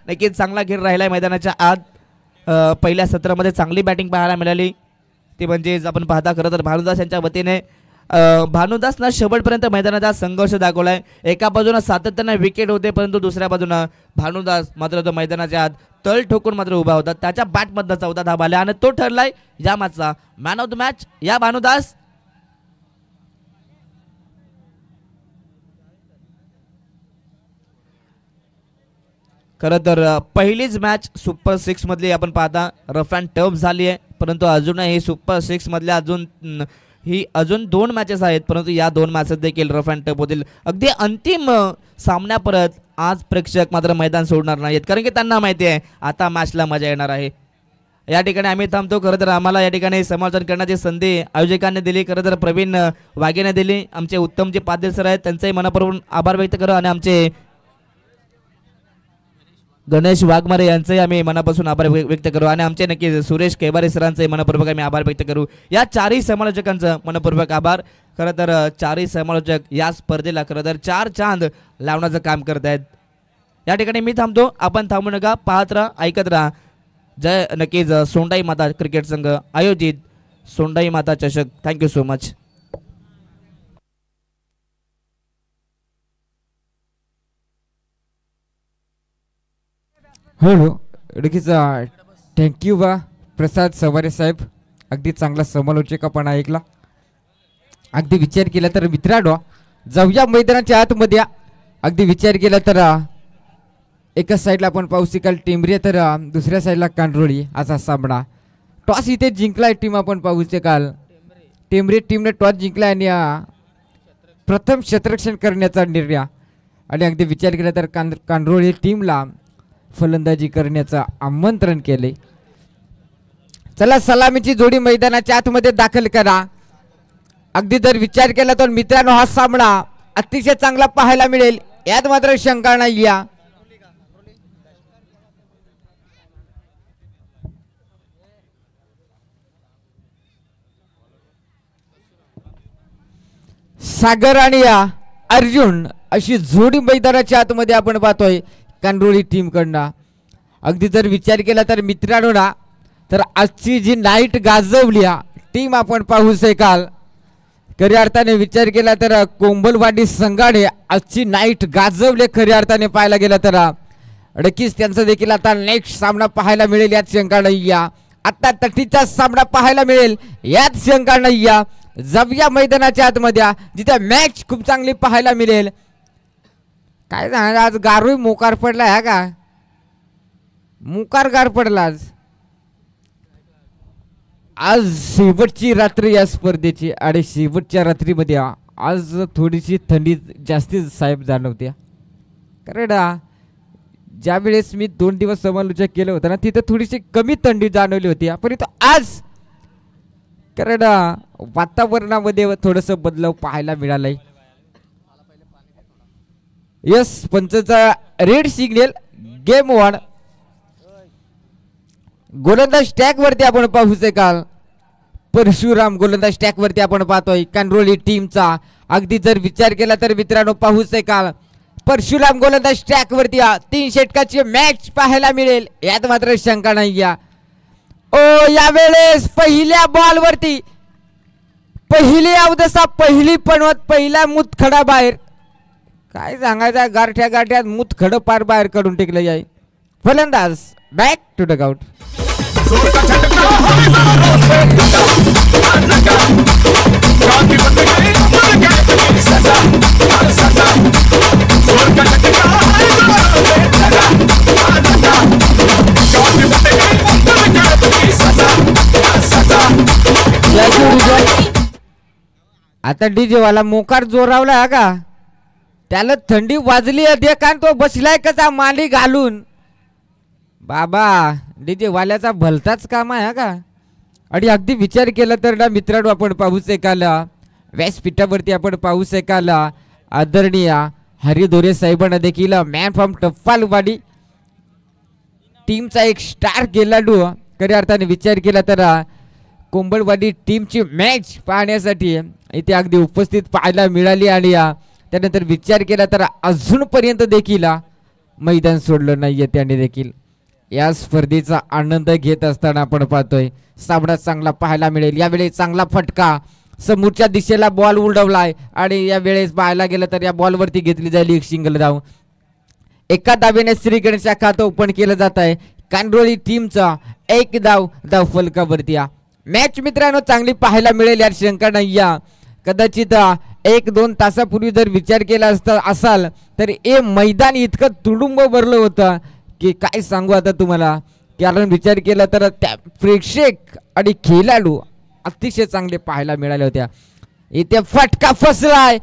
नक्कीच चांगला खेळ राहिला मैदानाच्या आत. पहिल्या सत्रामध्ये चांगली बॅटिंग पाहायला मिळाली ती म्हणजेच आपण पाहता खरं तर भानुदास यांच्या वतीने भानुदासनं शेवटपर्यंत मैदानाचा संघर्ष दाखवलाय. एका बाजूला सातत्याने विकेट होते परंतु दुसऱ्या बाजूला भानुदास मात्र तो मैदानाच्या आत तळ ठोकून मात्र उभा होता. त्याच्या बॅटमधनं 14 धावा आल्या आणि तो ठरलाय या मॅचचा मॅन ऑफ द मॅच. या भानुदास खरं तर पहिलीच मॅच सुपर 6 मधली आपण पाहता रफ अँड टफ झाली आहे परंतु अजूनही सुपर 6 मधल्या अजून 2 मॅचेस आहेत परंतु या 2 मॅचेस देखील रफ अँड टफ होतील. अगदी अंतिम सामन्यापर्यंत आज प्रेक्षक मात्र मैदान सोडणार नाहीत कारण की त्यांना माहिती आहे आता मॅचला मजा येणार आहे. या ठिकाणी आम्ही थांबतो. खरं तर आम्हाला या ठिकाणी समालोचन करण्याची संधी आयोजकांनी दिली. खरं तर प्रवीण वाघेने दिली. आमचे उत्तम जे पाटील सर आहेत त्यांचाही मनापासून आभार व्यक्त करू आणि आमचे गणेश वाघमारे यांचेही आम्ही मनापासून आभार व्यक्त करू आणि आमचे नक्की सुरेश केवारे सरांचे मनपूर्वक आम्ही आभार व्यक्त करू. या 4ही समालोचकांचं मनपूर्वक आभार. खरं तर 4ही समालोचक या स्पर्धेला खरं तर 4 चांद लावण्याचं काम करत आहेत. या ठिकाणी मी थांबतो. आपण थांबू नका. पाहत राहा ऐकत राहा. जय नक्कीच सोंडाई माता क्रिकेट संघ आयोजित सोंडाई माता चषक. Thank you so much. हॅलो नक्कीच थँक्यू बा प्रसाद सवारे साहेब. अगदी चांगला समालोचक आपण ऐकला. अगदी विचार केला तर मित्रांनो जाऊया मैदानाच्या आतमध्ये. अगदी विचार केला तर एका साईडला आपण पाहू शकाल टेंबरे तर दुसऱ्या साईडला कांडरोळी. असा सामना टॉस इथे जिंकलाय टीम आपण पाहू शकाल. टेंबरे टीमने टॉस जिंकला आणि प्रथम क्षेत्ररक्षण करण्याचा निर्णय आणि अगदी विचार केला तर कांडरोळी टीमला फलंदाजी करण्याचं आमंत्रण केले. चला सलामीची जोडी मैदानाच्या आतमध्ये दाखल करा. अगदी जर विचार केला तर मित्रांनो हा सामना अतिशय चांगला पाहायला मिळेल यात मात्र शंका नाही. या सागर आणि अर्जुन अशी जोडी मैदानाच्या आतमध्ये आपण पाहतोय कांडोळी टीम कडनं. अगदी जर विचार केला तर मित्रांनो ना तर आजची जी नाईट गाजवली टीम आपण पाहू शकाल. खऱ्या अर्थाने विचार केला तर कोंबलवाडी संघाने आजची नाईट गाजवले. खऱ्या अर्थाने पाहायला गेला तर नक्कीच त्यांचं देखील आता नेक्स्ट सामना पाहायला मिळेल यात शंका नाही. आता तटीचा सामना पाहायला मिळेल यात शंका नाही. जाऊया मैदानाच्या आतमध्ये जिथे मॅच खूप चांगली पाहायला मिळेल. काय सांगा आज गारोही मोकार पडला ह्या का मोकार गार पडला आज शेवटची रात्र या स्पर्धेची आणि शेवटच्या रात्रीमध्ये आज थोडीशी थंडी जास्ती साहेब जाणवते. कारण ज्या वेळेस मी 2 दिवस समालोचक केलं होतं ना तिथं थोडीशी कमी थंडी जाणवली होती परंतु आज कारण वातावरणामध्ये थोडंसं बदलाव पाहायला मिळालाय. यस पंचचा रेड सिग्नल गेम 1 गोलंदाज स्टॅक वरती आपण पाहू शकाल. परशुराम गोलंदाज स्टॅक वरती आपण पाहतोय कांडरोळी टीमचा. अगदी जर विचार केला तर मित्रांनो पाहू शकाल परशुराम गोलंदाज स्टॅक वरती 3 षटकाची मॅच पाहायला मिळेल यात मात्र शंका नाही. ओ यावेळेस पहिल्या बॉल वरती पहिली अवदसा पहिली पणवत पहिला मुतखडा बाहेर. काय सांगायचं गारठ्या गारठ्यात मुतखडं पार बाहेर काढून टेकलं आहे. फलंदाज बॅक टू द आउट. आता डीजे वाला मोकार जोरावला का त्याला थंडी वाजली कारण तो बसलाय कसा मांडी घालून. बाबा डीजे वाल्याचा भलताच काम आहे का. आणि अगदी विचार केला तर ना मित्रांनो आपण पाहू शकाल व्यासपीठावरती आपण पाहू शकाल आदरणीय हरिदोरे साहेबांना देखील मॅन फ्रॉम टप्पालवाडी टीमचा एक स्टार खेळाडू खऱ्या अर्थाने विचार केला तर कोंबडवाडी टीमची मॅच पाहण्यासाठी इथे अगदी उपस्थित पाहायला मिळाली. आणि त्यानंतर विचार केला तर अजूनपर्यंत देखील मैदान सोडलं नाहीये त्याने देखील. या स्पर्धेचा आनंद घेत असताना आपण पाहतोय सामना चांगला पाहायला मिळेल. यावेळी चांगला फटका समोरच्या दिशेला बॉल उडवलाय आणि यावेळेस पाहायला गेलं तर या बॉलवरती घेतली जाईल एक सिंगल धाव. एका धावेने श्री गणेश खातं ओपन केलं जात आहे. कांडोळी टीमचा एक धाव फलकावरती. मॅच मित्रांनो चांगली पाहायला मिळेल यात शंका नाही. कदाचित 1-2 तासापूर्वी जर विचार केला असाल तर हे मैदान इतकं तुडुंब भरलं होतं की काय सांगू आता तुम्हाला. कारण विचार केला तर त्या प्रेक्षक आणि खेळाडू अतिशय चांगले पाहायला मिळाले होत्या. इथे फटका फसलाय.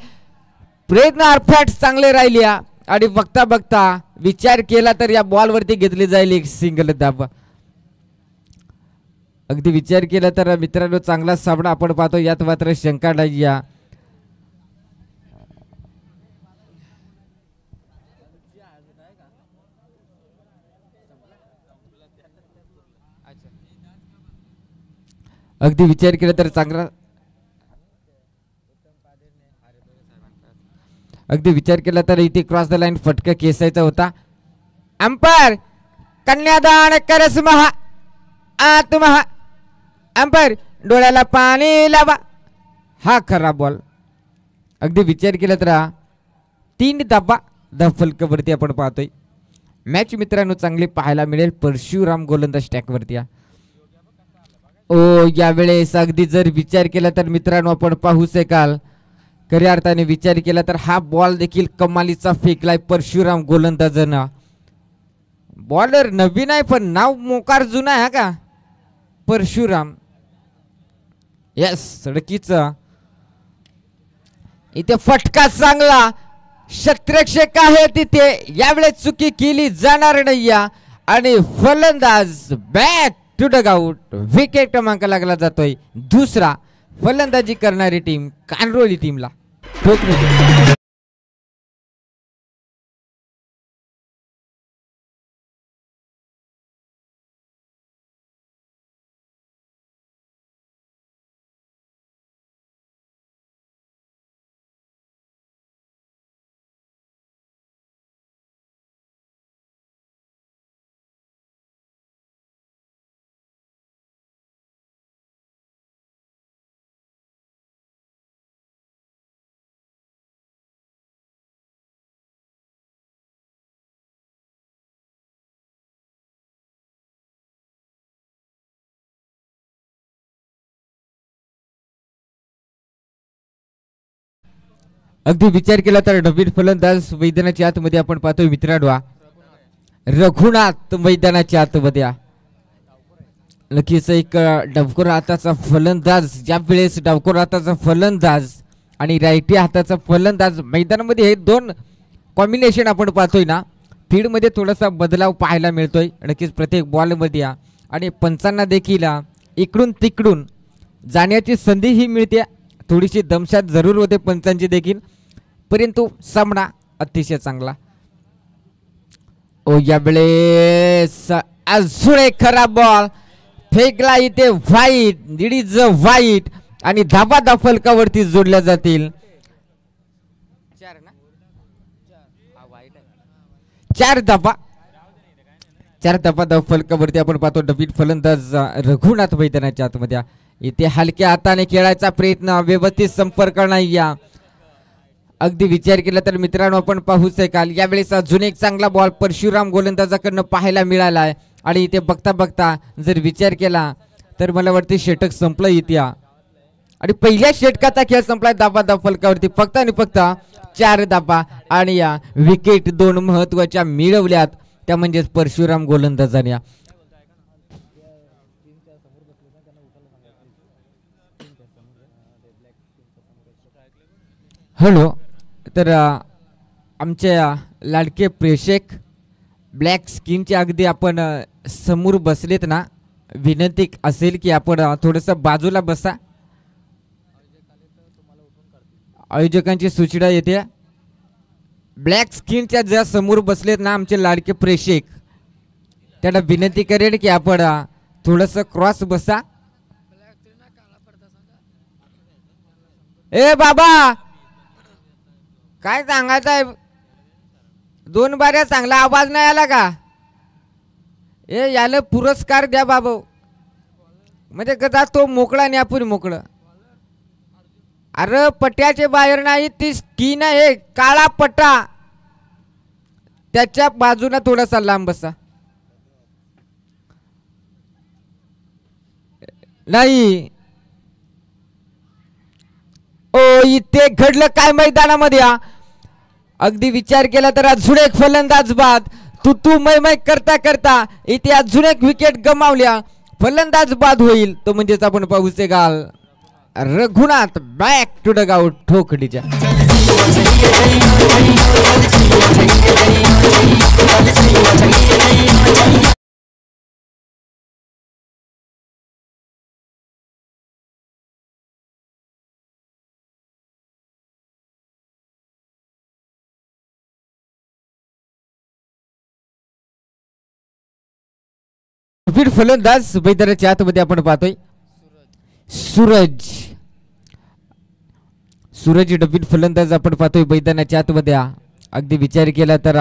प्रयत्न अर्थात चांगले राहिले आणि बघता बघता विचार केला तर या बॉलवरती घेतली जाईल एक सिंगल धाव. अगदी विचार केला तर मित्रांनो चांगला सामना आपण पाहतो यात मात्र शंका नाही. अगदी विचार केला तर चांगला अगदी विचार केला तर इथे क्रॉस द लाईन फटका खेचायचा होता. अंपायर कन्यादान करस महा आत्महा. अंपायर डोळ्याला पाणी लावा. हा खरा बॉल. अगदी विचार केला तर 3 धावा फलकावरती आपण पाहतोय. मॅच मित्रांनो चांगली पाहायला मिळेल परशुराम गोलंदाज स्टॅकवरती. ओ यावेळेस अगदी जर विचार केला तर मित्रांनो आपण पाहू शकाल खऱ्या अर्थाने विचार केला तर हा बॉल देखील कमालीचा फेकलाय परशुराम गोलंदाजांना. बॉलर नवीन आहे पण नाव मोकार जुना आहे का परशुराम. यस सडकीचा इथे फटका चांगला क्षेत्ररक्षक आहे तिथे. यावेळेस चुकी केली जाणार नाही आणि फलंदाज back to dugout. Wicket क्रमांक लागला जातोय दुसरा. फलंदाजी करणारी टीम कांडोळी टीमला. अगदी विचार केला तर नवीन फलंदाज मैदानाच्या आतमध्ये आपण पाहतोय मित्रांनो रघुनाथ मैदानाच्या आतमध्ये. नक्कीच एक डावखोर हाताचा फलंदाज. ज्या वेळेस डावखोर हाताचा फलंदाज आणि रायटी हाताचा फलंदाज मैदानामध्ये हे 2 कॉम्बिनेशन आपण पाहतोय ना फील्डमध्ये थोडासा बदलाव पाहायला मिळतोय नक्कीच प्रत्येक बॉलमध्ये. आणि पंचांना देखील इकडून तिकडून जाण्याची संधीही मिळते. थोडीशी दमशात जरूर होते पंचांची देखील परंतु सामना अतिशय चांगला. ओ यावेळेस अजून एक खराब बॉल फेकला इथे व्हाईट. इट इज व्हाईट आणि धावा फलकावरती जोडल्या जातील. 4 धावा. 4 धावा फलकावरती आपण पाहतो. नवीन फलंदाज रघुनाथ मैदानाच्या आतमध्ये. इथे हलक्या हाताने खेळायचा प्रयत्न व्यवस्थित संपर्क नाही. अगदी विचार केला तर मित्रांनो आपण पाहू शकाल यावेळेस अजून एक चांगला बॉल परशुराम गोलंदाजाकडनं पाहायला मिळाला आहे. आणि इथे बघता बघता जर विचार केला तर मला वाटते षटक संपलं इथे आणि पहिल्या षटकाचा खेळ संपलाय. धावा फलकावरती फक्त आणि फक्त 4 धावा आणि या विकेट 2 महत्वाच्या मिळवल्यात त्या म्हणजेच परशुराम गोलंदाजाने. हॅलो तर आमच्या लाडके प्रेक्षक ब्लॅक स्किनचे अगदी आपण समोर बसलेत ना विनंती असेल की आपण थोडंसं बाजूला बसा. आयोजकांची सूचना येते. ब्लॅक स्किनच्या ज्या समोर बसलेत ना आमचे लाडके प्रेक्षक त्यांना विनंती करेन की आपण थोडंसं क्रॉस बसा. ए बाबा काय सांगायचं आहे 2 बाऱ्या चांगला आवाज नाही आला का? याला पुरस्कार द्या बाबू. म्हणजे कसा तो मोकळा आणि आपण मोकळं. अरे पट्याचे बाहेर नाही ती स्किन आहे काळा पट्टा त्याच्या बाजूला थोडासा लांब बसा. नाही ओ इथे घडलं काय मैदानामध्ये? अगदी विचार केला तर अजून एक फलंदाज बाद. तू मै करता करता इथे अजून एक विकेट गमावल्या. फलंदाज बाद होईल तो म्हणजेच आपण पाहू शकाल Raghunath back to the out ठोकडीच्या. फलंदाज मैदानाच्या आतमध्ये आपण पाहतोय सूरज डबीन फलंदाज आपण पाहतोय मैदानाच्या आतमध्ये. अगदी विचार केला तर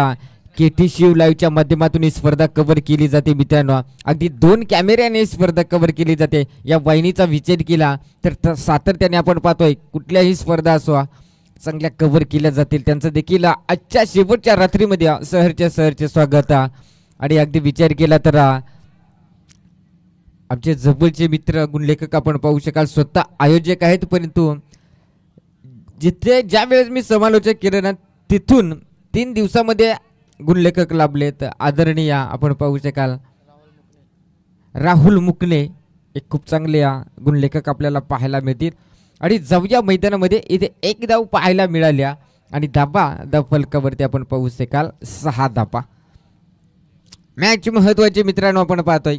केटी शिव लाईव्हच्या माध्यमातून ही स्पर्धा कव्हर केली जाते मित्रांनो. अगदी 2 कॅमेऱ्याने ही स्पर्धा कव्हर केली जाते. या वाहिनीचा विचार केला तर सातत्याने आपण पाहतोय कुठल्याही स्पर्धा असो चांगल्या कव्हर केल्या जातील. त्यांचं देखील आजच्या शेवटच्या रात्रीमध्ये सहरचे स्वागत. आणि अगदी विचार केला तर आमचे जवळचे मित्र गुणलेखक आपण पाहू शकाल स्वतः आयोजक आहेत. परंतु जिथे ज्या वेळेस मी समालोचक केलं ना तिथून 3 दिवसामध्ये गुणलेखक लाभलेत. आदरणीय आपण पाहू शकाल राहुल मुकणे एक खूप चांगले गुणलेखक आपल्याला पाहायला मिळतील. आणि जाऊया मैदानामध्ये इथे 1 धाव पाहायला मिळाल्या आणि धाव फलकावरती आपण पाहू शकाल 6 धावा. मॅच महत्वाचे मित्रांनो आपण पाहतोय.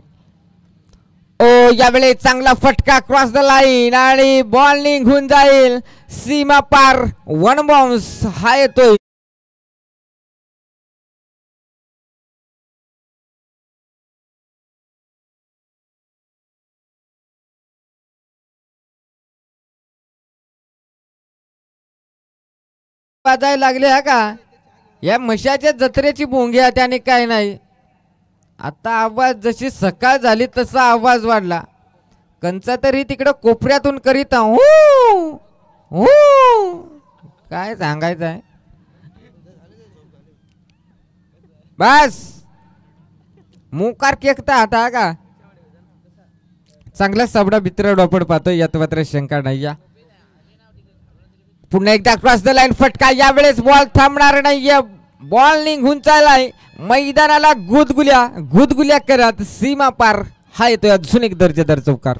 यावेळी चांगला फटका क्रॉस द लाईन आणि बॉल निघून जाईल सीमा पार. 1 बाउन्स हा येतोय. वाजायला लागले हा का? या म्हशाच्या जत्रेची भोंगी त्याने काय नाही. आता आवाज जशी सकाळ झाली तसा आवाज वाढला. कंचा तरी तिकडं कोपऱ्यातून करीत काय सांगायचं आहे. बस मुकार केकता आता का? चांगला साबडा मित्र आपण पाहतोय यात मात्र शंका नाही. पुन्हा एकदा क्रॉस द लाईन फटका. यावेळेस बॉल थांबणार नाहीये. बॉल निघून चाललाय मैदानाला गुदगुल्या करत सीमा पार हा येतोय अजून एक दर्जेदार चौकार.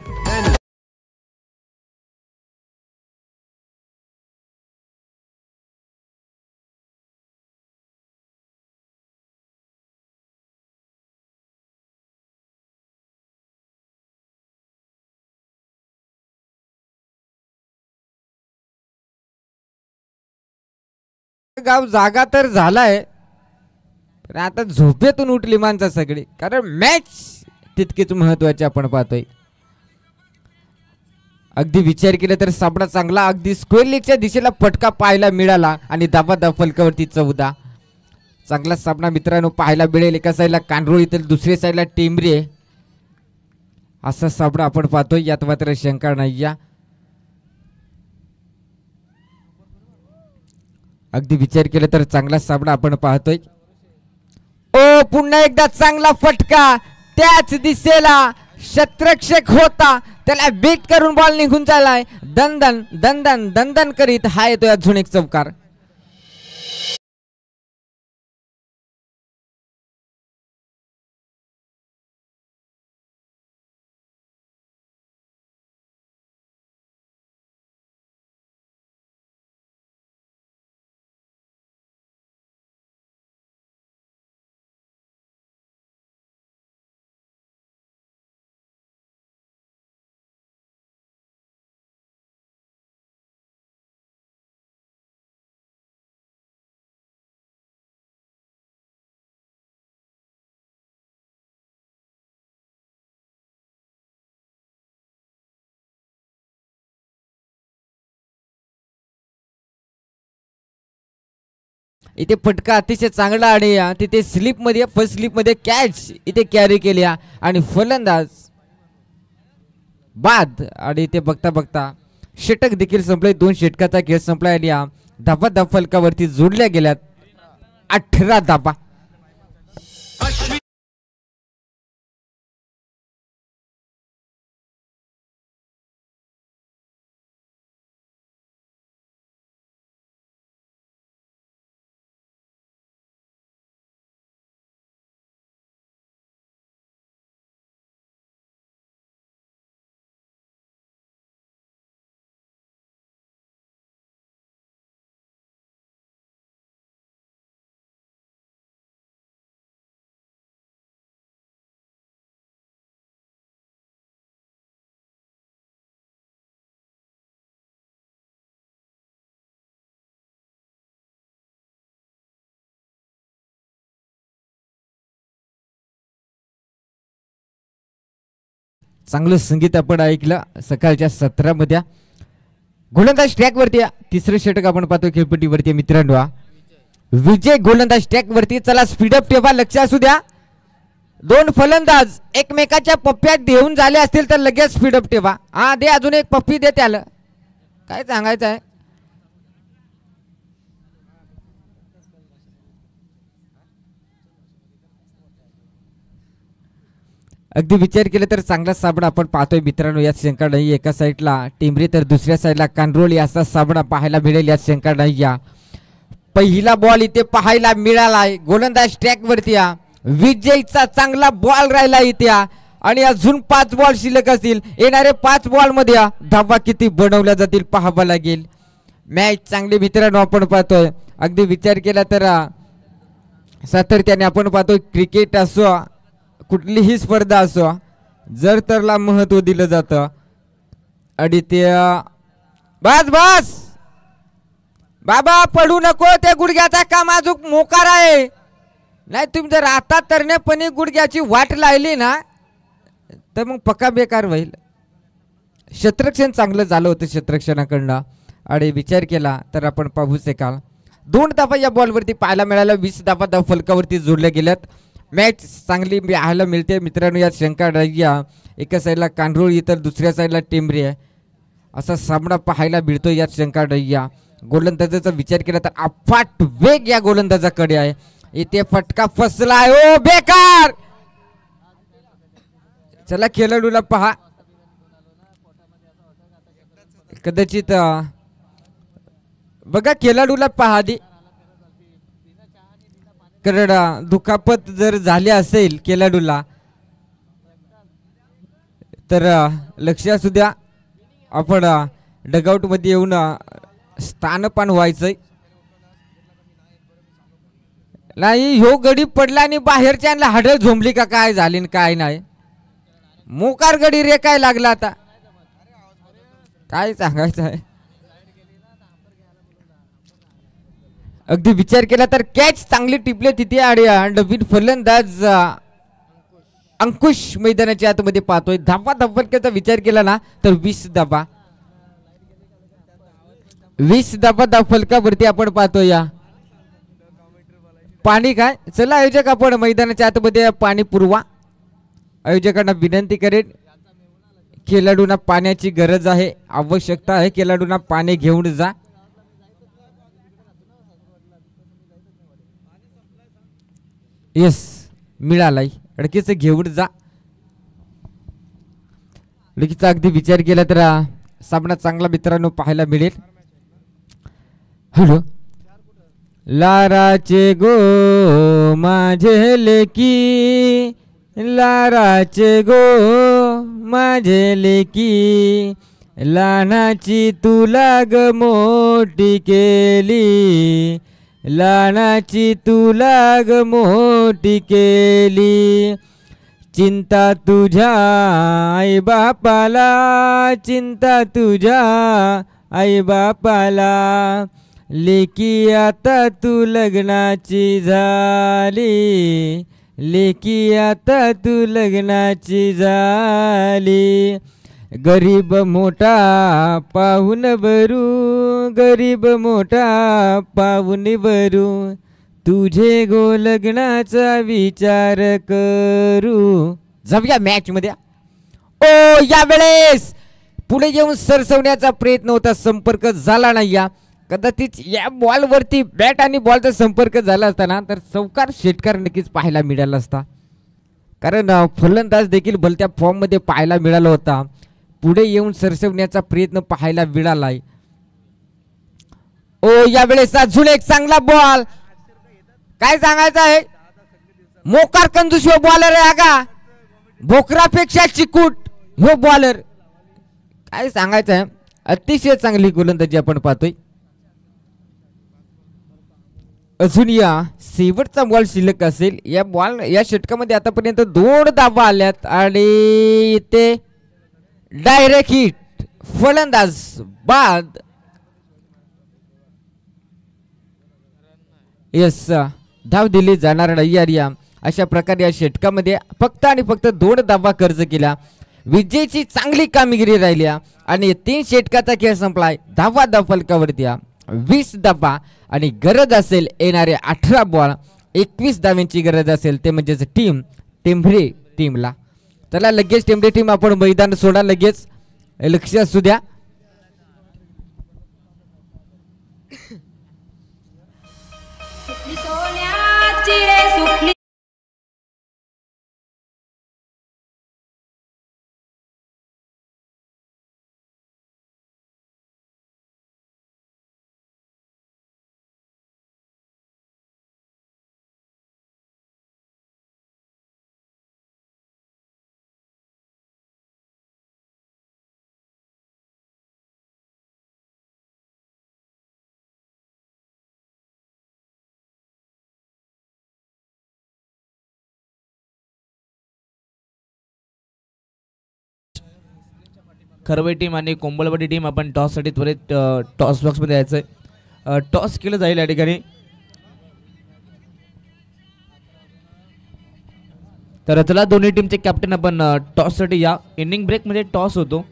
गाव जागा तर झालाय पण आता झोपेतून उठली माणसं सगळी. कारण मॅच तितकीच महत्वाची आपण पाहतोय. अगदी विचार केला तर साबडा चांगला अगदी स्क्वेअर लेगच्या दिशेला फटका पाहायला मिळाला आणि धावा फलकावरती 14. चांगला साबणा मित्रांनो पाहायला मिळेल. एका साईडला कांडरोळी तर दुसऱ्या साईडला टेंबरे असा साबडा आपण पाहतोय यात मात्र शंका नाही. अगदी विचार केला तर चांगला साबणा आपण पाहतोय. पुन्हा एकदा चांगला फटका त्याच दिशेला शत्रक्षक होता त्याला बीट करून बॉल निघून चाललाय. दंदन करीत हा येतोय अजून एक चौकार. इथे फटका अतिशय चांगला आणि तिथे स्लिपमध्ये फर्स्ट स्लिपमध्ये कॅच इथे कॅरी केली आणि फलंदाज बाद आणि ते बघता बघता षटक देखील संपले. 2 षटकाचा खेळ संपला आणि धाबा धाब फलकावरती जोडल्या गेल्यात 18 धाबा. चांगलं संगीत आपण ऐकलं सकाळच्या सत्रामध्ये. गोलंदाज ट्रॅक वरती तिसरं षटक आपण पाहतो खेळपट्टीवरती मित्रांनो. विजय गोलंदाज ट्रॅक वरती. चला स्पीडअप ठेवा, लक्ष असू द्या. 2 फलंदाज एकमेकाच्या पप्प्यात देऊन झाले असतील तर लगेच स्पीडअप ठेवा. हा दे, अजून एक पप्पी दे त्याला. काय सांगायचं आहे. अगदी विचार केला तर चांगला साबणा आपण पाहतोय मित्रांनो. यात शंका नाही. एका साईडला टिंबरी तर दुसऱ्या साईडला कानरोली असा साबणा पाहायला मिळेल, यात शंका नाही. या पहिला बॉल इथे पाहायला मिळालाय. गोलंदाज ट्रॅक वरती विजयचा चांगला बॉल राहिला इथे आणि अजून 5 बॉल शिल्लक असतील. येणारे 5 बॉल मध्ये धावा किती बनवल्या जातील पाहावं लागेल. मॅच चांगली मित्रांनो आपण पाहतोय. अगदी विचार केला तर सातत्याने आपण पाहतोय क्रिकेट असो कुठलीही स्पर्धा असो जर तरला महत्व दिलं जातं. आणि ते बस बस बाबा पडू नको, ते गुडघ्याचा काम अजून मोकार आहे. नाही तुम्ही जर आता तरण्यापणी गुडघ्याची वाट लावली ना तर मग पक्का बेकार होईल. क्षेत्ररक्षण चांगलं झालं होतं क्षेत्ररक्षणाकडनं. आणि विचार केला तर आपण पाहू शकाल 2 धावा या बॉलवरती पाहायला मिळाल्या. 20 धावा धाव फलकावरती जोडल्या गेल्यात. मॅच चांगली पाहायला मिळते मित्रांनो. यात शंका नाही. एका साईडला कांडरोळी तर दुसऱ्या साईडला टेंबरी आहे असा सामना पाहायला मिळतो. यात शंका नाही. गोलंदाजाचा विचार केला तर अफाट वेग या गोलंदाजाकडे आहे. इथे फटका फसलाय. ओ बेकार. चला खेळाडूला पहा. कदाचित बघा खेळाडूला पहा आधी, कारण दुखापत जर झाली असेल खेळाडूला तर लक्ष असू द्या. आपण डगआउट मध्ये येऊन स्थानपान व्हायचंय नाही. ह्यो गडी पडला आणि बाहेरच्या हाडळ झोंबली का काय झाली काय नाही. मोकार गडी रे काय लागला आता काय सांगायचं आहे. अगदी विचार केला तर कॅच चांगली टिपले तिथे आणि नवीन फलंदाज अंकुश मैदानाच्या आतमध्ये पाहतोय. धावा धपक्याचा विचार केला ना तर 20 धावा 20 धावा धाव फलकावरती आपण पाहतोय. या पाणी काय. चला आयोजक आपण मैदानाच्या आतमध्ये पाणी पुरवा. आयोजकांना विनंती करेन खेळाडूंना पाण्याची गरज आहे, आवश्यकता आहे. खेळाडूंना पाणी घेऊन जा. येस मिळालाय. अडकीच घेऊन जा. लगेच अगदी विचार केला तर सामना चांगला मित्रांनो पाहायला मिळेल. हॅलो लाराचे गो माझे लेकी, लाराचे गो माझे लेकी, लहानाची तुला ग मोठी केली, लहानाची तुला ग मोठी केली. चिंता तुझ्या आई बापाला, चिंता तुझ्या आई बापाला, लेकी आता तू लग्नाची झाली, लेकी आता तू लग्नाची झाली. गरीब मोठा पाहून भरू, गरीब मोठा पाहुणे भरू तुझे गो लग्नाचा विचार करू. जाऊया मॅच मध्ये. ओ यावेळेस पुढे येऊन सरसवण्याचा प्रयत्न होता, संपर्क झाला नाही. या कदाचित या बॉलवरती बॅट आणि बॉलचा संपर्क झाला असताना तर चौकार षटकार नक्कीच पाहायला मिळाला असता, कारण फलंदाज देखील भलत्या फॉर्म मध्ये पाहायला मिळाला होता. पुढे येऊन सरसवण्याचा प्रयत्न पाहायला मिळालाय. ओ यावेळेस अजून एक चांगला बॉल. काय सांगायचं आहे, मोकार कंजूस हो बॉलर आहे का, भोकरापेक्षा चिकूट हो बॉलर. काय सांगायचं आहे, अतिशय चांगली गोलंदाजी आपण पाहतोय. अजून या शेवटचा बॉल शिल्लक असेल. या षटकामध्ये आतापर्यंत 2 धावा आल्यात आणि इथे डायरेक्ट हिट फलंदाज बाद. यस धाव दिली जाणार नाही. या अशा प्रकारे या षटकामध्ये फक्त आणि फक्त 2 धावा खर्च केल्या. विजयची चांगली कामगिरी राहिली आणि 3 षटकाचा खेळ संपलाय. धावा फलकावरती 20 धावा आणि गरज असेल येणारे 18 बॉल 21 धाव्यांची गरज असेल, ते म्हणजेच टेंभरे टीमला. चला लगेच टेंभरे टीम आपण मैदान सोडा, लगेच लक्ष असू द्या. खरवई टीम आणि कोंबलवाडी टीम आपण टॉससाठी त्वरित टॉस बॉक्समध्ये यायचं. टॉस केलं जाईल या ठिकाणी. तर चला दोन्ही टीमचे कॅप्टन आपण टॉससाठी या. इनिंग ब्रेकमध्ये टॉस होतो,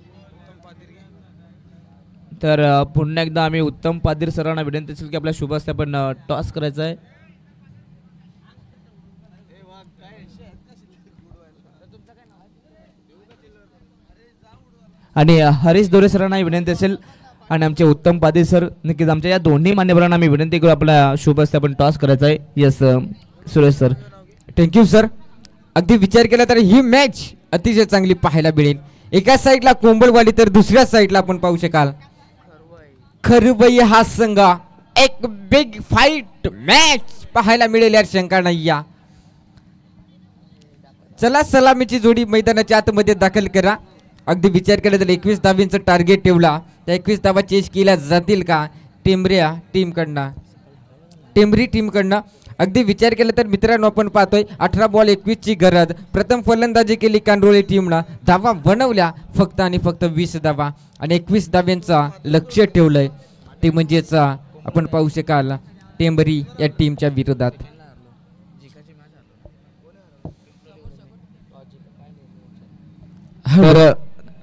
तर पुन्हा एकदा आम्ही उत्तम पादीर सरांना विनंती असेल की आपल्या शुभ हस्ते आपण टॉस करायचा आहे. आणि हरीश दोरे सरांना विनंती असेल आणि आमचे उत्तम पादीर सर, नक्कीच आमच्या या दोन्ही मान्यवरांना आम्ही विनंती करू आपल्या शुभ हस्ते आपण टॉस करायचा आहे. Yes Suresh sir. Thank you sir. अगदी विचार केला तर ही मॅच अतिशय चांगली पाहायला मिळेल. एका साईडला कोंबलवाडी तर दुसऱ्या साईडला आपण पाहू शकाल खरवई हा संघ. एक बिग फाईट मॅच पाहायला मिळेल यात शंका नाही. या चला सलामीची जोडी मैदानाच्या आतमध्ये दाखल करा. अगदी विचार केला तर 21 धावांचं टार्गेट ठेवला, त्या 21 धावा चेस केल्या जातील का टेंभरे टीमकडनं. अगदी विचार केला तर मित्रांनो आपण पाहतोय 18 बॉल 21 ची गरज. प्रथम फलंदाजी केली कांडोळे टीमला, धावा बनवल्या फक्त आणि फक्त 20 धावा आणि 21 धाव्यांचा लक्ष ठेवलंय, ते म्हणजेच आपण पाहू शकाल टेंभरी या टीमच्या विरोधात.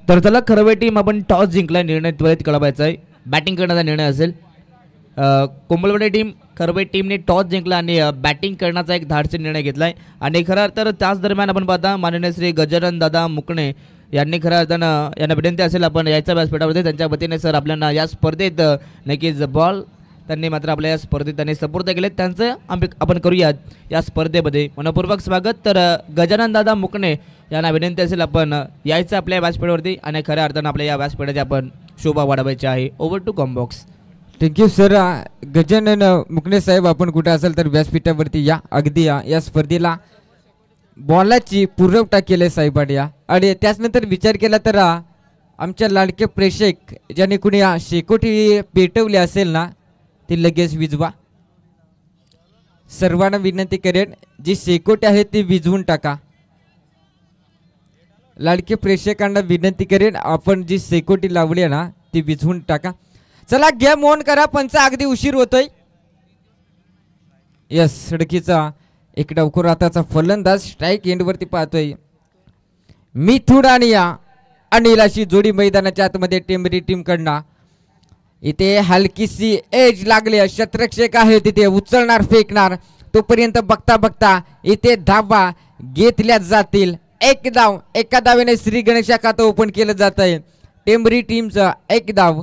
तर चला खरवई टीम आपण टॉस जिंकला, निर्णय त्वरित कळवायचा आहे. बॅटिंग करण्याचा निर्णय असेल. कोंबलवाडी टीम खरवई टीमने टॉस जिंकला आणि बॅटिंग करण्याचा एक धाडसी निर्णय घेतलाय. आणि खऱ्या तर त्याच दरम्यान आपण पाहता माननीय श्री गजानन दादा मुकणे यांनी खऱ्या अर्थानं यांना विनंती असेल आपण यायच्या व्यासपीठावरती त्यांच्या वतीने सर आपल्याला या स्पर्धेत नक्कीच बॉल त्यांनी मात्र आपल्या या स्पर्धेत त्यांनी सपोर्ट केले, त्यांचं आपण करूयात या स्पर्धेमध्ये. मनपूर्वक स्वागत. तर गजानन दादा मुकणे यांना विनंती असेल आपण यायचं आपल्या व्यासपीठावरती आणि खऱ्या अर्थानं आपल्या या व्यासपीठाची आपण शोभा वाढवायची आहे. ओव्हर टू कॉम्बॉक्स. Thank you sir. गजानन मुकणे साहेब आपण कुठे असाल तर व्यासपीठावरती या. अगदी या स्पर्धेला बॉलाची पुरवठा केले साहेबांनी या. आणि त्याचनंतर विचार केला तर आमच्या लाडके प्रेक्षक ज्याने कुणी शेकोटी पेटवली असेल ना ती लगेच विजवा. सर्वांना विनंती करेन जी शेकोटी आहे ती विजवून टाका. लाडके प्रेक्षकांना विनंती करेन आपण जी शेकोटी लावली आहे ना ती विजवून टाका. चला गेम ऑन करा, पंच अगदी उशीर होतोय. यस सडकीचा एक डावखोर हाताचा फलंदाज स्ट्राईक एंडवरती पाहतोय. मिथुन आणि या अनिल अशी जोडी मैदानाच्या आतमध्ये टेंभरी टीमकडनं. इथे हलकीशी एज लागली. शतरक्षक आहे तिथे उचलणार फेकणार. तोपर्यंत बघता बघता इथे धावा घेतल्या जातील. एक धाव एका धावेने श्री गणेशा खातं ओपन केलं जात आहे. टेंबरी टीमचं एक धाव.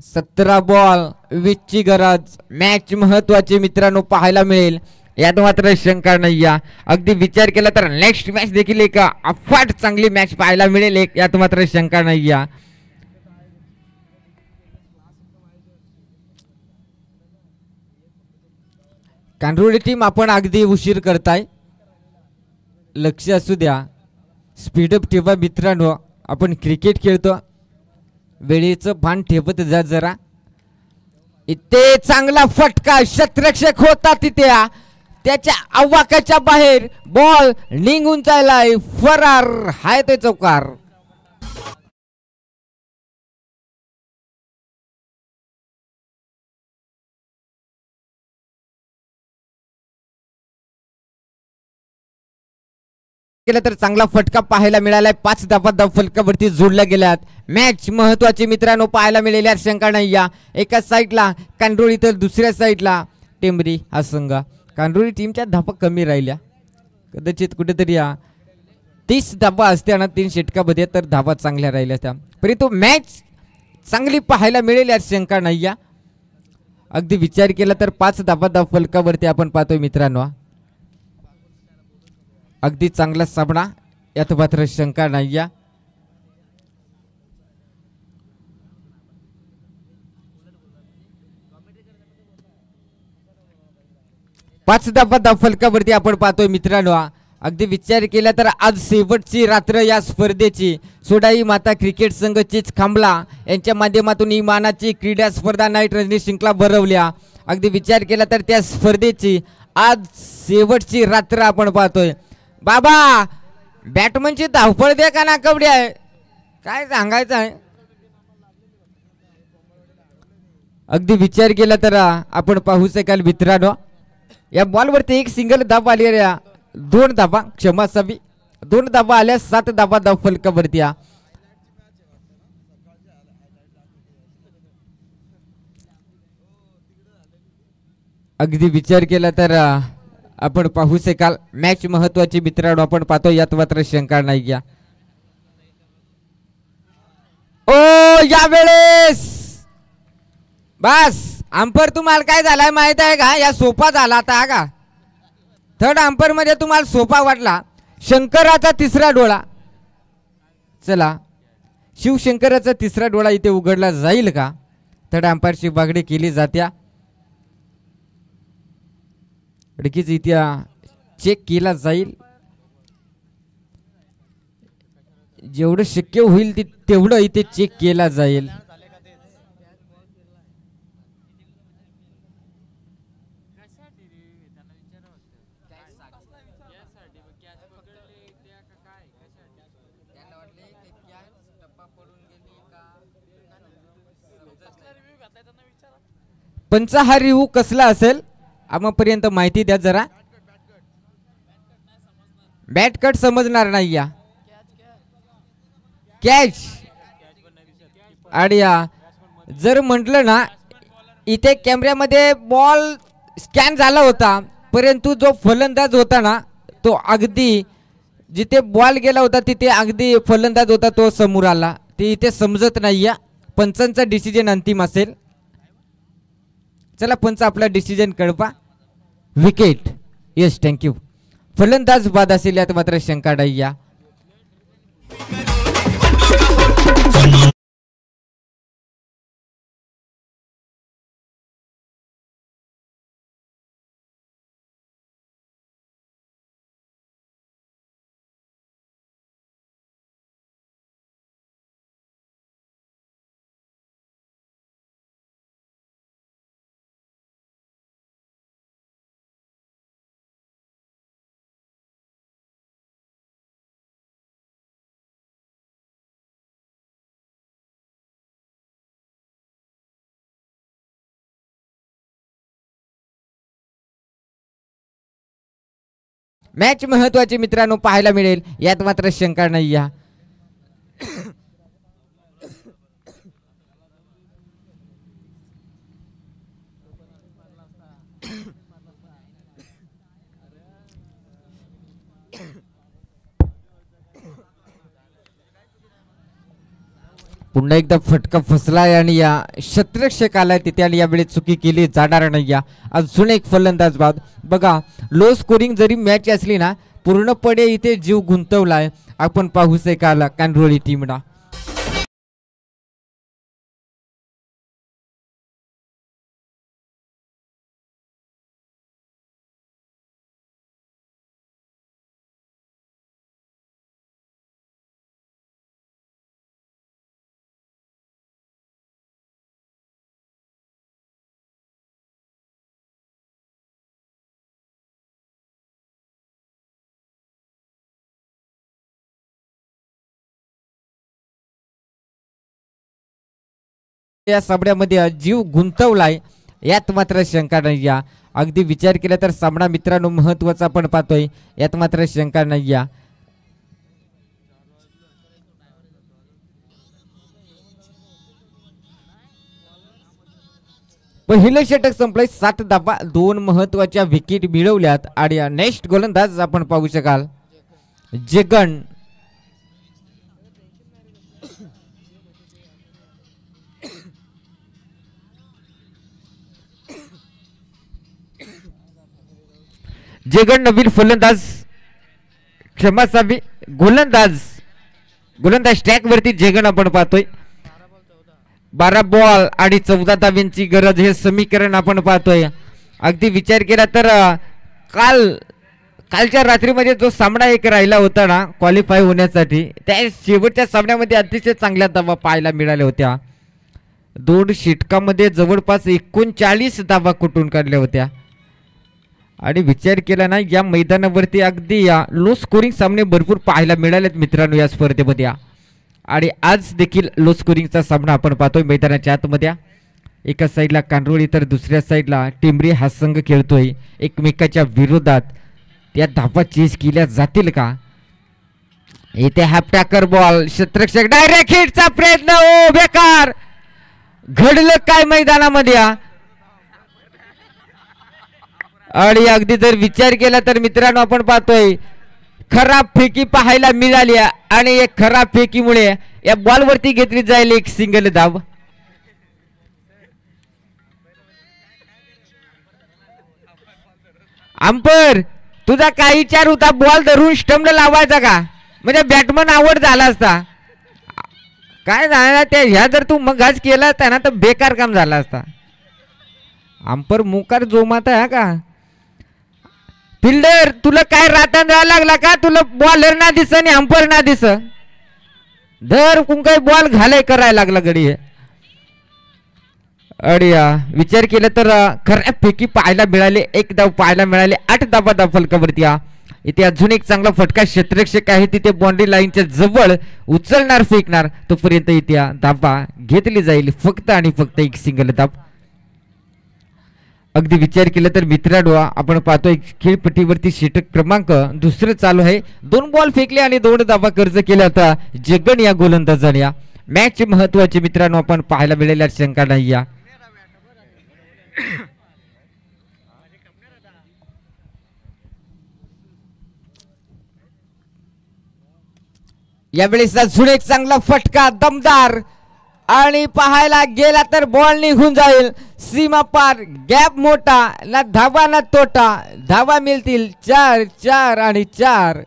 17 बॉल 20 ची गरज. मॅच महत्वाची मित्रांनो पाहायला मिळेल यात मात्र शंका नाही. अगदी विचार केला तर नेक्स्ट मॅच देखील एक अफाट चांगली मॅच पाहायला मिळेल यात मात्र शंका नाही. कांडोळी टीम आपण अगदी उशीर करताय. लक्ष असू द्या. स्पीडअप ठेवा मित्रांनो. आपण क्रिकेट खेळतो. वेळेचं भान ठेवत जा जरा. इथे चांगला फटका. शतरक्षक होता तिथे. त्याच्या आवाकाच्या बाहेर बॉल निघून जायलाय. फरार हाय ते चौकार. केलं तर चांगला फटका पाहायला मिळालाय. 5 धावा धाव फलकावरती जोडल्या गेल्यात. मॅच महत्वाची मित्रांनो पाहायला मिळेल शंका नाही. एका साईडला कांडोळी तर दुसऱ्या साईडला टेंबरी हा संघ. कांडोळी टीमच्या धावा कमी राहिल्या. कदाचित कुठेतरी 30 धावा असत्या ना 3 षटकामध्ये तर धावा चांगल्या राहिल्या असत्या. परंतु मॅच चांगली पाहायला मिळेल यात शंका नाही. अगदी विचार केला तर 5 धावा धाव फलकावरती आपण पाहतोय मित्रांनो. अगदी चांगला सामना यात मात्र शंका नाही. 5 धावा धाव फलकावरती आपण पाहतोय मित्रांनो. अगदी विचार केला तर आज शेवटची रात्र या स्पर्धेची. सोडाई माता क्रिकेट संघ चीच खांबला यांच्या माध्यमातून ही मानाची क्रीडा स्पर्धा नाईट रणजी शृंखला भरवल्या. अगदी विचार केला तर त्या स्पर्धेची आज शेवटची रात्र आपण पाहतोय. बाबा बॅटमनची धावपळ दे का ना कवडी आहे काय सांगायचं आहे. अगदी विचार केला तर आपण पाहू शकाल मित्रांनो या बॉलवरती एक सिंगल धाव आली. 2 धावा क्षमा असावी. 2 धावा आल्या. 7 धावा धाव फलकावरती. अगदी विचार केला तर आपण पाहू शकाल मॅच महत्वाची मित्रांनो आपण पाहतो यात मात्र शंका नाही. ओ यावेळेस बस अंपर तुम्हाला काय झालाय माहित आहे का. या सोपा झाला आता का. थर्ड अंपर मध्ये तुम्हाला सोपा वाटला. शंकराचा तिसरा डोळा. चला शिवशंकराचा तिसरा डोळा इथे उघडला जाईल का. थर्ड अंपायरची बागडी केली जात्या. नक्कीच इथे चेक केला जाईल. जेवढं शक्य होईल तेवढं इथे चेक केला जाईल. पंचा हा रिव्ह्यू कसला असेल आम्हापर्यंत माहिती द्या जरा. बॅट कट समजणार नाही. कॅच आणि जर म्हटलं ना इथे कॅमेऱ्यामध्ये बॉल स्कॅन झाला होता परंतु जो फलंदाज होता ना तो अगदी जिथे बॉल गेला होता तिथे अगदी फलंदाज होता तो समोर आला. ते इथे समजत नाही. पंचांचा डिसिजन अंतिम असेल. चला पंच आपला डिसिजन कळवा. विकेट. Yes thank you. फलंदाज बाद असेल यात मात्र शंका नाही. मॅच महत्वाची मित्रांनो पाहायला मिळेल यात मात्र शंका नाही. पुन्हा एकदा फटका फसलाय आणि या क्षेत्ररक्षकाला तिथे आणि यावेळी चुकी केली जाणार नाही. या अजून एक फलंदाज बाद बघा. लो स्कोरिंग जरी मॅच असली ना पूर्णपणे इथे जीव गुंतवलाय आपण पाहू शकाल कांडोळी टीमला. या सामन्यामध्ये जीव गुंतवलाय यात मात्र शंका नाही. या अगदी विचार केला तर सामना मित्रांनो महत्वाचा आपण पाहतोय यात मात्र शंका नाही. या पहिलं षटक संपलंय. 7 धावा 2 महत्वाच्या विकेट मिळवल्यात आणि नेक्स्ट गोलंदाज आपण पाहू शकाल जगन. जगन नवीन फलंदाज क्षमासावी गोलंदाज ट्रॅक वरती जगन आपण पाहतोय. 12 बॉल आणि 14 धाव्यांची गरज हे समीकरण आपण पाहतोय. अगदी विचार केला तर कालच्या रात्रीमध्ये जो सामना एक राहिला होता ना क्वालिफाय होण्यासाठी त्या शेवटच्या सामन्यामध्ये अतिशय चांगल्या धावा पाहायला मिळाल्या होत्या. 2 षटकामध्ये जवळपास 39 धावा कुठून काढल्या होत्या आणि विचार केला ना या मैदानावरती अगदी या लो स्कोरिंग सामने भरपूर पाहायला मिळालेत मित्रांनो या स्पर्धेमध्ये. आणि आज देखील लो स्कोरिंगचा सामना आपण पाहतोय मैदानाच्या आतमध्ये. एका साईडला कांडोळी तर दुसऱ्या साईडला टिंबरी हा संघ खेळतोय एकमेकाच्या विरोधात. त्या धावा चेस केल्या जातील का? इथे हाफ टॅकर बॉल क्षेत्ररक्षक डायरेक्ट हिटचा प्रयत्न ओ बेकार. घडलं काय मैदानामध्ये आणि अगदी जर विचार केला तर मित्रांनो आपण पाहतोय खराब फेकी पाहायला मिळाली आणि एक खराब फेकीमुळे या बॉलवरती घेतली जाईल एक सिंगल धाव. अंपर तुझा काय विचार होता बॉल धरून स्टंपला लावायचा का म्हणजे बॅटमन आवड झाला असता काय झालं त्या ह्या जर तू मग आज केला असता ना तर बेकार काम झाला असता. अंपर मुकार जोमात आहे का फिल्डर तुला काय राता द्यायला लागला का तुला बॉलर ना दिस आणि अंपर ना दिस दर कुण काही बॉल घालाय करायला लागला गडी. अरे विचार केला तर खऱ्या पैकी पाहायला मिळाले एक धाव पाहायला मिळाले 8 धावा धाव फलकावरती. इथे अजून एक चांगला फटका क्षेत्ररक्षक आहे तिथे बाउंड्री लाईनच्या जवळ उचलणार फेकणार तोपर्यंत इथे धावा घेतली जाईल फक्त आणि फक्त एक सिंगल धाव. अगदी विचार केला तर मित्रांनो आपण पाहतोय खेळपट्टीवरती षटक क्रमांक दुसरं चालू आहे. 2 बॉल फेकले आणि 2 धावा कर्ज केल्या होता जगन या गोलंदाजाने. मॅच महत्वाचे मित्रांनो आपण पाहायला मिळाल्या शंका नाही. यावेळेस अजून एक चांगला फटका दमदार आणि पाहायला गेला तर बॉल निघून जाईल सीमा पार. गॅप मोठा ना धावा ना तोटा. धावा मिळतील 4 4 आणि 4.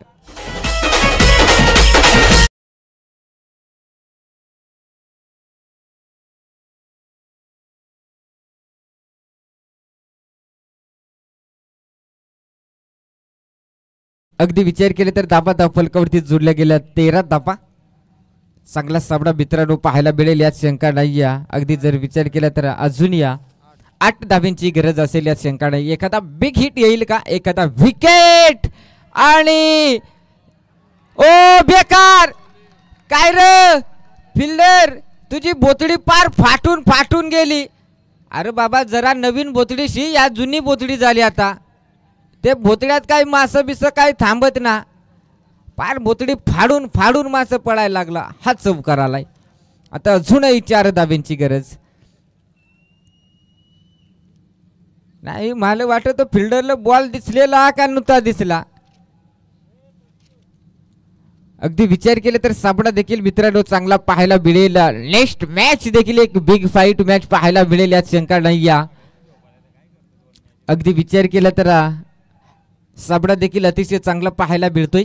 अगदी विचार केले तर धावा धाव फलकावरती जोडल्या गेल्या 13 धावा. चांगला सामना मित्रांनो पाहायला मिळेल यात शंका नाही. अगदी जर विचार केला तर अजून 8 धाव्यांची गरज असेल यात शंका नाही. एखादा बिग हिट येईल का एखादा विकेट आणि ओ बेकार काय रे फिल्डर तुझी बोतडी पार फाटून फाटून गेली. अरे बाबा जरा नवीन बोतडीशी या जुनी बोतडी झाली आता. ते बोतड्यात काही मास बिस काही थांबत ना पार बोतडी फाडून फाडून मास पडायला लागला. हा चौकार आलाय. आता अजूनही 4 धाव्यांची गरज नाही. मला वाटत फिल्डरला बॉल दिसलेला का नुता दिसला अगदी विचार केला तर सामना देखील मित्रांनो चांगला पाहायला मिळेल. नेक्स्ट मॅच देखील एक बिग फाईट मॅच पाहायला मिळेल यात शंका नाही. अगदी विचार केला तर सामना देखील अतिशय चांगला पाहायला मिळतोय.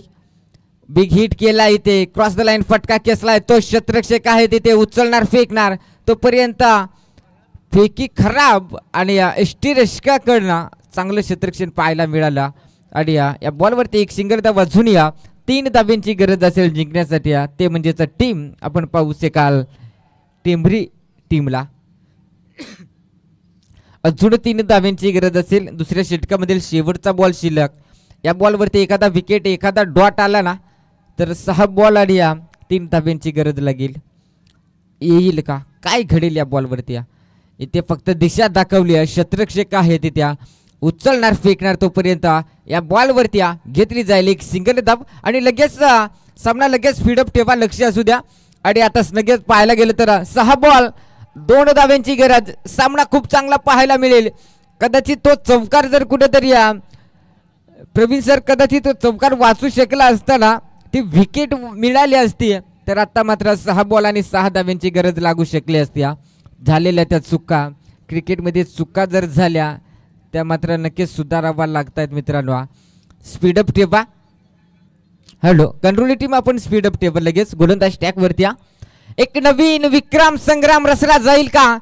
बिग हिट केला इथे, क्रॉस द लाईन फटका केसलाय, तो क्षेत्ररक्षक आहे तिथे उचलणार फेकणार, तोपर्यंत फेकी खराब आणि एसटी रक्षकाकडनं चांगलं क्षेत्ररक्षण पाहायला मिळालं. आणि या बॉलवरती एक सिंगल धाव अजून 3 धाब्यांची गरज असेल जिंकण्यासाठी. ते म्हणजेच टीम आपण पाहू शकाल टेंभरी टीमला अजून 3 धाब्यांची गरज असेल. दुसऱ्या षटकामधील शेवटचा बॉल शिल्लक. या बॉलवरती एखादा विकेट एखादा डॉट आला ना तर 6 बॉल आणि 3 धाब्यांची गरज लागेल. येईल का, काय घडेल या बॉलवरती? इथे फक्त दिशा दाखवली आहे, क्षेत्ररक्षक आहे तिथे उचलणार फेकणार, तोपर्यंत या बॉलवरती घेतली जाईल एक सिंगल धाब आणि लगेच सामना लगेच स्पीडअप ठेवा, लक्ष असू द्या. आणि आता लगेच पाहायला गेलं तर 6 बॉल 2 धाब्यांची गरज. सामना खूप चांगला पाहायला मिळेल. कदाचित तो चौकार जर कुठेतरी प्रवीण सर कदाचित तो चौकार वाचू शकला असताना ती विकेट मिळाली असती तर आता मात्र 6 बॉल आणि 6 धाब्यांची गरज लागू शकली असती. झालेल्या त्या चुका क्रिकेटमध्ये चुका जर झाल्या त्या मात्र नक्कीच सुधारावा लागतायत मित्रांनो. स्पीडअप ठेवा. हॅलो कंट्रोल टीम आपण स्पीडअप ठेवा लगेच. गोलंदाज टॅक वरती एक नवीन विक्रम संग्राम रचला जाईल का?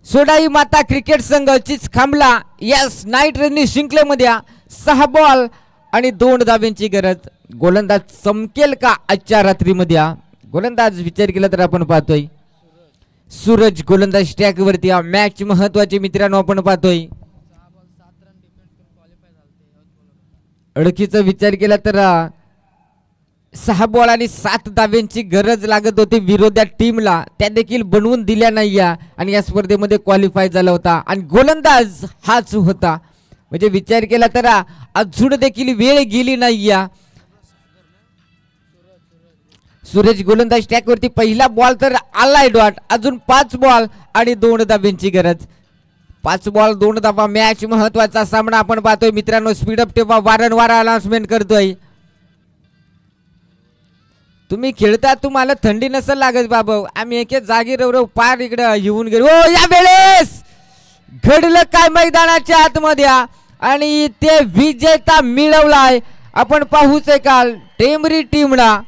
सोडाई माता क्रिकेट संघ चिच खांबला यस नाईट रननी शृंखलेमध्ये 6 बॉल आणि 2 धाब्यांची गरज. गोलंदाज चमकेल का आजच्या रात्रीमध्ये? गोलंदाज विचार केला तर आपण पाहतोय सूरज गोलंदाज टॅक वरती. मॅच महत्वाची मित्रांनो आपण पाहतोय. अडकीचा विचार केला तर 6 बॉल आणि 7 धाब्यांची गरज लागत होती विरोधी टीमला, त्या देखील बनवून दिल्या नाही आणि या स्पर्धेमध्ये क्वालिफाय झाला होता आणि गोलंदाज हाच होता. म्हणजे विचार केला तर अजून देखील वेळ गेली नाही. सूरज गोलंदाज टॅक वरती पहिला बॉल तर आलाय डॉट. अजून 5 बॉल आणि 2 धाब्यांची गरज. 5 बॉल 2 धाबा. मॅच महत्वाचा सामना आपण पाहतोय मित्रांनो. स्पीडअप ठेवा, वारंवार अनाउन्समेंट करतोय. तुम्ही खेळता तुम्हाला थंडी नसेल लागत बाबा, आम्ही एक जागी रवरव पार इकडे येऊन गेलो. या वेळेस घडलं काय मैदानाच्या आतमध्ये आणि ते विजेता मिळवलाय आपण पाहू शकाल टेंभरी टीमला.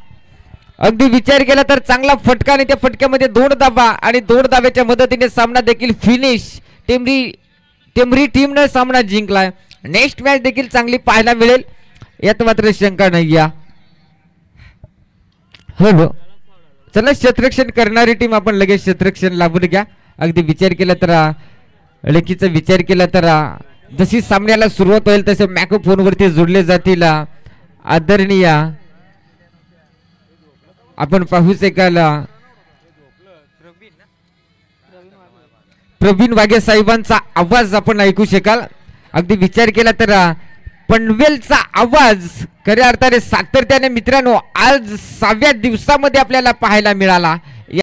अगदी विचार केला तर चांगला फटका आणि त्या फटक्यामध्ये 2 धाबा आणि 2 धाब्याच्या मदतीने सामना देखील फिनिश. टेंभरी टीमने सामना जिंकलाय. नेक्स्ट मॅच देखील चांगली पाहायला मिळेल यात मात्र शंका नाही. हो चला क्षेत्ररक्षण करणारी टीम आपण लगेच क्षेत्ररक्षण लावून घ्या. अगदी विचार केला तर लकीचा विचार केला तर जशी सामन्याला सुरुवात होईल तसे मॅक्रोफोन वरती जोडले जातील आदरणीय आपण पाहू शकाल प्रवीण वाघे साहेबांचा आवाज आपण ऐकू शकाल. अगदी विचार केला तर पनवेलचा आवाज खऱ्या अर्थाने सातत्याने मित्रांनो आज 6व्या दिवसामध्ये आपल्याला पाहायला मिळाला.